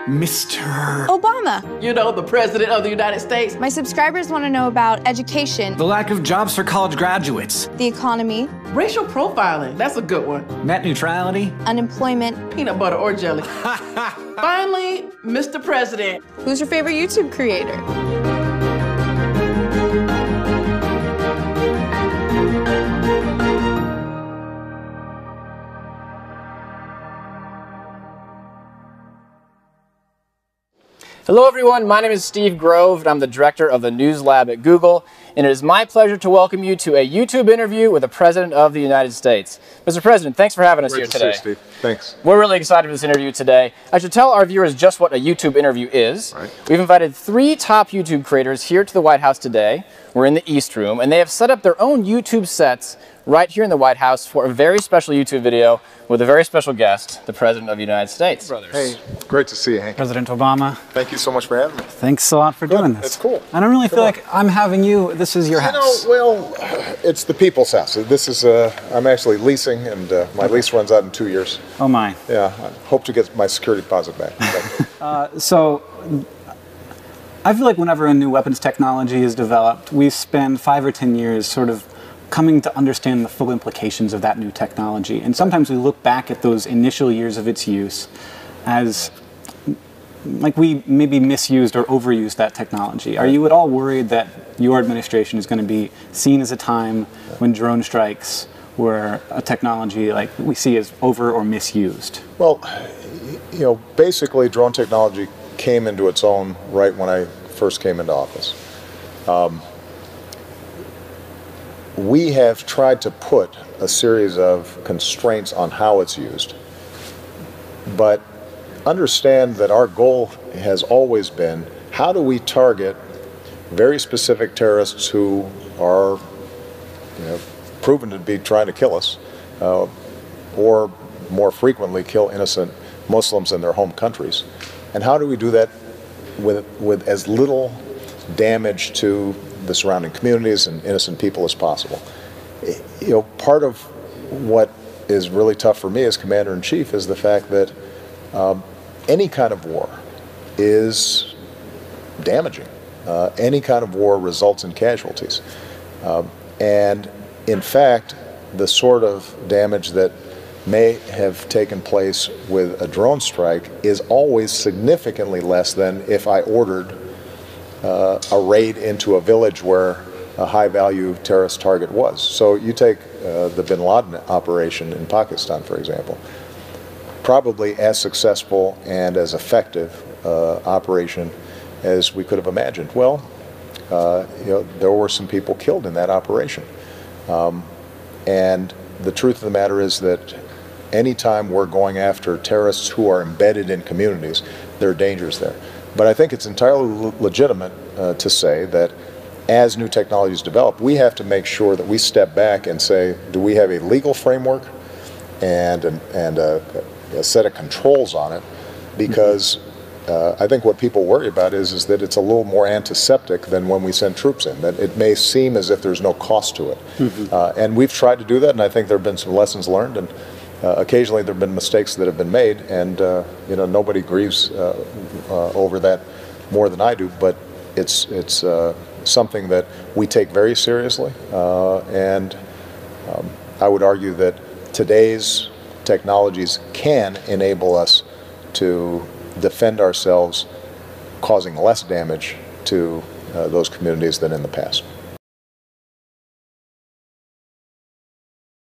Mr. Obama. You know, the President of the United States. My subscribers want to know about education, The lack of jobs for college graduates. the economy, Racial profiling, that's a good one. Net neutrality. unemployment. Peanut butter or jelly. Finally, Mr. President. Who's your favorite YouTube creator? Hello everyone, my name is Steve Grove and I'm the director of the News Lab at Google, and it is my pleasure to welcome you to a YouTube interview with the President of the United States. Mr. President, thanks for having us here today. Great to see you, Steve. Thanks. We're really excited for this interview today. I should tell our viewers just what a YouTube interview is. Right. We've invited 3 top YouTube creators here to the White House today. We're in the East Room, and they have set up their own YouTube sets right here in the White House for a very special YouTube video with a very special guest, the President of the United States. Hey, great to see you, Hank. President Obama, Thank you so much for having me. thanks a lot for doing this. It's cool. I don't really feel on. like I'm having you. This is your house. Well, it's the people's house. This is, I'm actually leasing, and my lease runs out in 2 years. Oh my. Yeah, I hope to get my security deposit back. So, I feel like whenever a new weapons technology is developed, we spend 5 or 10 years sort of coming to understand the full implications of that new technology. And sometimes we look back at those initial years of its use as like we maybe misused or overused that technology. Are you at all worried that your administration is going to be seen as a time when drone strikes were a technology like we see as over or misused? Well, you know, basically drone technology came into its own right when I first came into office. We have tried to put a series of constraints on how it's used, but understand that our goal has always been, how do we target very specific terrorists who are, you know, proven to be trying to kill us, or more frequently kill innocent Muslims in their home countries, and how do we do that with as little damage to the surrounding communities and innocent people as possible. You know, part of what is really tough for me as Commander-in-Chief is the fact that any kind of war is damaging. Any kind of war results in casualties. And in fact, the sort of damage that may have taken place with a drone strike is always significantly less than if I ordered a raid into a village where a high-value terrorist target was. So you take the bin Laden operation in Pakistan, for example, probably as successful and as effective operation as we could have imagined. Well, you know, there were some people killed in that operation. And the truth of the matter is that anytime we're going after terrorists who are embedded in communities, there are dangers there. But I think it's entirely legitimate to say that as new technologies develop, we have to make sure that we step back and say, do we have a legal framework and a set of controls on it? Because I think what people worry about is that it's a little more antiseptic than when we send troops in, that it may seem as if there's no cost to it. And we've tried to do that, and I think there have been some lessons learned, and occasionally there have been mistakes that have been made, and you know, nobody grieves over that more than I do, but it's something that we take very seriously, and I would argue that today's technologies can enable us to defend ourselves, causing less damage to those communities than in the past.